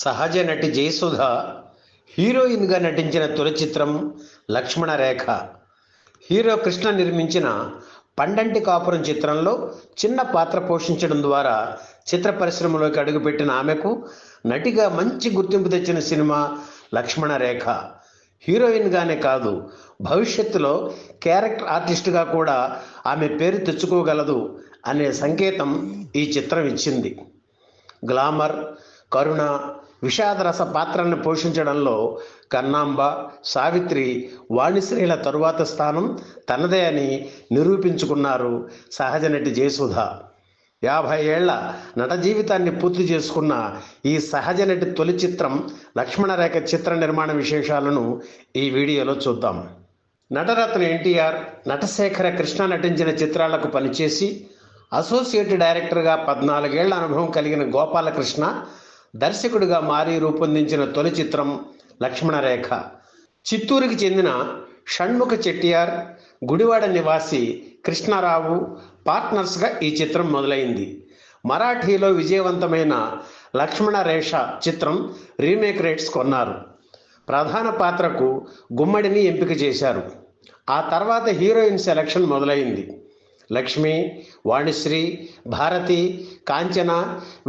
సహజ నటి జయసుధ హీరోయిన్గా నటించిన తొలి చిత్రం లక్ష్మణ రేఖ. హీరో కృష్ణ నిర్మించిన పండంటి కాపురం చిత్రంలో చిన్న పాత్ర పోషించడం ద్వారా చిత్ర పరిశ్రమలోకి అడుగుపెట్టిన ఆమెకు నటిగా మంచి గుర్తింపు తెచ్చిన సినిమా లక్ష్మణ రేఖ. హీరోయిన్గానే కాదు, భవిష్యత్తులో క్యారెక్టర్ ఆర్టిస్టుగా కూడా ఆమె పేరు తెచ్చుకోగలదు అనే సంకేతం ఈ చిత్రం ఇచ్చింది. గ్లామర్, కరుణ, విషాదరస పాత్రలను పోషించడంలో కన్నాంబ, సావిత్రి, వాణిశ్రీల తరువాత స్థానం తనదే అని నిరూపించుకున్నారు సహజ నటి జయసుధ. 50 ఏళ్ల నట జీవితాన్ని పూర్తి చేసుకున్న ఈ సహజ నటి తొలి చిత్రం లక్ష్మణ రేఖ చిత్ర నిర్మాణ విశేషాలను ఈ వీడియోలో చూద్దాం. నటరత్న ఎన్టీఆర్, నటశేఖర కృష్ణ నటించిన చిత్రాలకు పనిచేసి అసోసియేట్ డైరెక్టర్గా 14 ఏళ్ల అనుభవం కలిగిన గోపాలకృష్ణ దర్శకుడిగా మారి రూపొందించిన తొలి చిత్రం లక్ష్మణ రేఖ. చిత్తూరుకి చెందిన షణ్ముఖ చెట్టియార్, గుడివాడ నివాసి కృష్ణారావు పార్ట్నర్స్గా ఈ చిత్రం మొదలైంది. మరాఠీలో విజయవంతమైన లక్ష్మణ రేఖ చిత్రం రీమేక్ రైట్స్ కొన్నారు. ప్రధాన పాత్రకు గుమ్మడిని ఎంపిక చేశారు. ఆ తర్వాత హీరోయిన్ సెలక్షన్ మొదలైంది. లక్ష్మి, వాణిశ్రీ, భారతి, కాంచన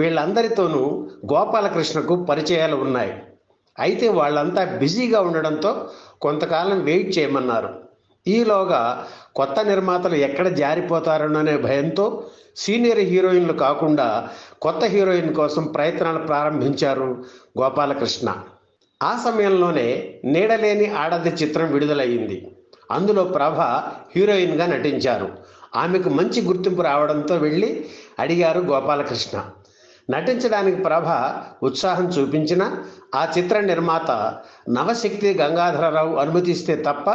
వీళ్ళందరితోనూ గోపాలకృష్ణకు పరిచయాలు ఉన్నాయి. అయితే వాళ్ళంతా బిజీగా ఉండడంతో కొంతకాలం వెయిట్ చేయమన్నారు. ఈలోగా కొత్త నిర్మాతలు ఎక్కడ జారిపోతారోననే భయంతో సీనియర్ హీరోయిన్లు కాకుండా కొత్త హీరోయిన్ కోసం ప్రయత్నాలు ప్రారంభించారు గోపాలకృష్ణ. ఆ సమయంలోనే నీడలేని ఆడది చిత్రం విడుదలయ్యింది. అందులో ప్రభ హీరోయిన్గా నటించారు. ఆమెకు మంచి గుర్తింపు రావడంతో వెళ్ళి అడిగారు గోపాలకృష్ణ. నటించడానికి ప్రభ ఉత్సాహం చూపించిన ఆ చిత్ర నిర్మాత నవశక్తి గంగాధరరావు అనుమతిస్తే తప్ప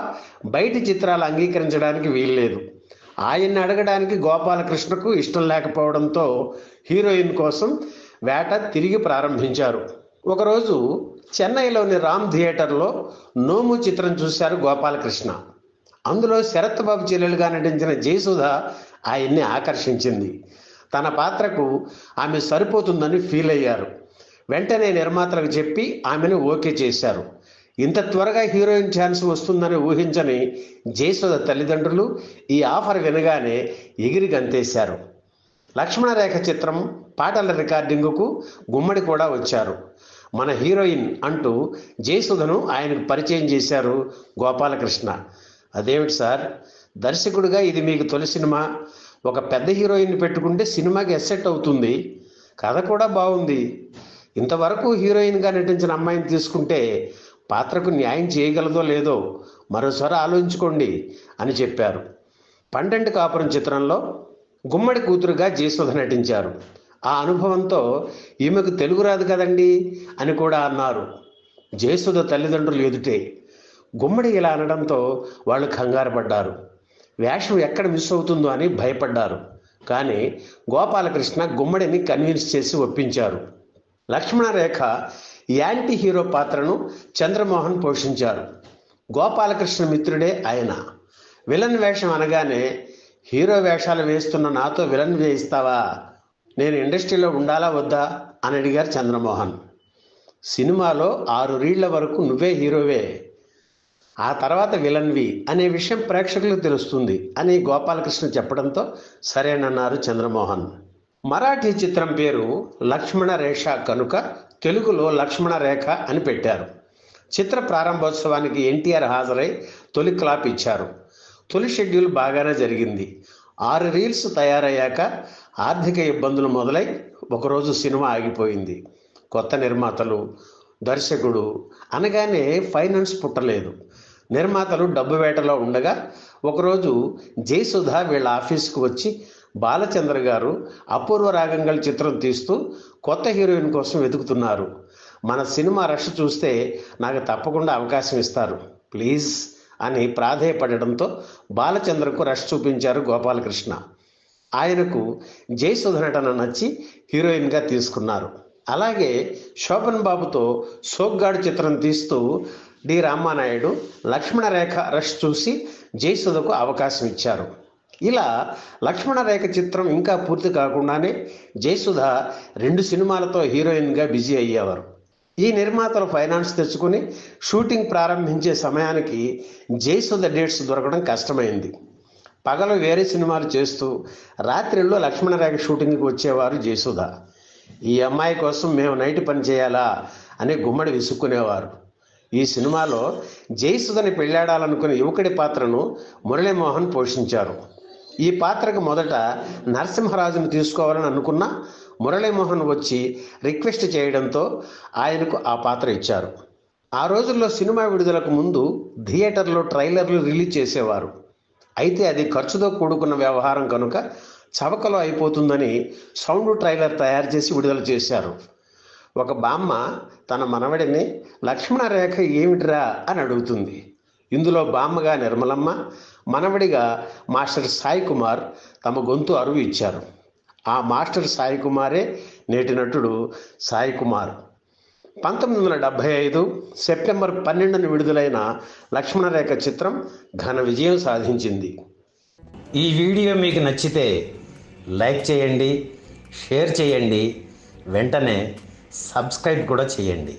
బయటి చిత్రాలు అంగీకరించడానికి వీల్లేదు. ఆయన్ని అడగడానికి గోపాలకృష్ణకు ఇష్టం లేకపోవడంతో హీరోయిన్ కోసం వేట తిరిగి ప్రారంభించారు. ఒకరోజు చెన్నైలోని రామ్ థియేటర్లో నోము చిత్రం చూశారు గోపాలకృష్ణ. అందులో శరత్ బాబు చెల్లెలుగా నటించిన జయసుధ ఆయన్ని ఆకర్షించింది. తన పాత్రకు ఆమె సరిపోతుందని ఫీల్ అయ్యారు. వెంటనే నిర్మాతలకు చెప్పి ఆమెను ఓకే చేశారు. ఇంత త్వరగా హీరోయిన్ ఛాన్స్ వస్తుందని ఊహించని జయసుధ తల్లిదండ్రులు ఈ ఆఫర్ వినగానే ఎగిరి గంతేశారు. లక్ష్మణ రేఖ చిత్రం పాటల రికార్డింగుకు గుమ్మడి కూడా వచ్చారు. మన హీరోయిన్ అంటూ జయసుధను ఆయనకు పరిచయం చేశారు గోపాలకృష్ణ. అదేమిటి సార్, దర్శకుడిగా ఇది మీకు తొలి సినిమా, ఒక పెద్ద హీరోయిన్ పెట్టుకుంటే సినిమాకి ఎస్సెట్ అవుతుంది, కథ కూడా బాగుంది, ఇంతవరకు హీరోయిన్గా నటించిన అమ్మాయిని తీసుకుంటే పాత్రకు న్యాయం చేయగలదో లేదో మరోసారి ఆలోచించుకోండి అని చెప్పారు. పండంటి కాపురం చిత్రంలో గుమ్మడి కూతురుగా జయసుధ నటించారు. ఆ అనుభవంతో ఈమెకు తెలుగు రాదు కదండి అని కూడా అన్నారు జయసుధ తల్లిదండ్రులు ఎదుటే. గుమ్మడి ఇలా అనడంతో వాళ్ళు కంగారు పడ్డారు. వేషం ఎక్కడ మిస్ అవుతుందో అని భయపడ్డారు. కానీ గోపాలకృష్ణ గుమ్మడిని కన్విన్స్ చేసి ఒప్పించారు. లక్ష్మణ రేఖ యాంటీ హీరో పాత్రను చంద్రమోహన్ పోషించారు. గోపాలకృష్ణ మిత్రుడే ఆయన. విలన్ వేషం అనగానే, హీరో వేషాలు వేస్తున్న నాతో విలన్ వేయిస్తావా, నేను ఇండస్ట్రీలో ఉండాలా వద్దా అని అడిగారు చంద్రమోహన్. సినిమాలో 6 రీళ్ల వరకు నువ్వే హీరోవే, ఆ తర్వాత విలన్వి అనే విషయం ప్రేక్షకులకు తెలుస్తుంది అని గోపాలకృష్ణ చెప్పడంతో సరేనన్నారు చంద్రమోహన్. మరాఠీ చిత్రం పేరు లక్ష్మణ రేఖ కనుక తెలుగులో లక్ష్మణ రేఖ అని పెట్టారు. చిత్ర ప్రారంభోత్సవానికి ఎన్టీఆర్ హాజరై తొలి క్లాప్ ఇచ్చారు. తొలి షెడ్యూల్ బాగానే జరిగింది. 6 రీల్స్ తయారయ్యాక ఆర్థిక ఇబ్బందులు మొదలై ఒకరోజు సినిమా ఆగిపోయింది. కొత్త నిర్మాతలు, దర్శకుడు అనగానే ఫైనాన్స్ పుట్టలేదు. నిర్మాతలు డబ్బు వేటలో ఉండగా ఒకరోజు జయసుధ వీళ్ళ ఆఫీస్కి వచ్చి, బాలచంద్ర గారు అపూర్వ రాగంగల్ చిత్రం తీస్తూ కొత్త హీరోయిన్ కోసం వెతుకుతున్నారు, మన సినిమా రష్ చూస్తే నాకు తప్పకుండా అవకాశం ఇస్తారు ప్లీజ్ అని ప్రాధేయపడడంతో బాలచంద్రకు రష్ చూపించారు గోపాలకృష్ణ. ఆయనకు జయసుధ నటన నచ్చి హీరోయిన్గా తీసుకున్నారు. అలాగే శోభన్ బాబుతో సోగ్గాడు చిత్రం తీస్తూ డి రామానాయుడు లక్ష్మణ రేఖ రష్ చూసి జయసుధకు అవకాశం ఇచ్చారు. ఇలా లక్ష్మణ రేఖ చిత్రం ఇంకా పూర్తి కాకుండానే జయసుధ 2 సినిమాలతో హీరోయిన్గా బిజీ అయ్యేవారు. ఈ నిర్మాతలు ఫైనాన్స్ తెచ్చుకుని షూటింగ్ ప్రారంభించే సమయానికి జయసుధ డేట్స్ దొరకడం కష్టమైంది. పగలు వేరే సినిమాలు చేస్తూ రాత్రిళ్ళు లక్ష్మణరేఖ షూటింగ్కి వచ్చేవారు జయసుధ. ఈ అమ్మాయి కోసం మేము నైట్ పని చేయాలా అని గుమ్మడి విసుక్కునేవారు. ఈ సినిమాలో జయసుధని పెళ్ళాడాలనుకునే యువకుడి పాత్రను మురళీమోహన్ పోషించారు. ఈ పాత్రకు మొదట నరసింహరాజును తీసుకోవాలని అనుకున్న మురళీమోహన్ వచ్చి రిక్వెస్ట్ చేయడంతో ఆయనకు ఆ పాత్ర ఇచ్చారు. ఆ రోజుల్లో సినిమా విడుదలకు ముందు థియేటర్లో ట్రైలర్లు రిలీజ్ చేసేవారు. అయితే అది ఖర్చుతో కూడుకున్న వ్యవహారం కనుక చవకలో అయిపోతుందని సౌండ్ ట్రైలర్ తయారు చేసి విడుదల చేశారు. ఒక బామ్మ తన మనవడిని లక్ష్మణరేఖ ఏమిటిరా అని అడుగుతుంది. ఇందులో బామ్మగా నిర్మలమ్మ, మనవడిగా మాస్టర్ సాయి కుమార్ తమ గొంతు అరువు ఇచ్చారు. ఆ మాస్టర్ సాయి కుమారే నేటి నటుడు సాయి కుమార్. 1975 సెప్టెంబర్ 12న విడుదలైన లక్ష్మణరేఖ చిత్రం ఘన విజయం సాధించింది. ఈ వీడియో మీకు నచ్చితే లైక్ చేయండి, షేర్ చేయండి, వెంటనే సబ్స్క్రైబ్ కూడా చేయండి.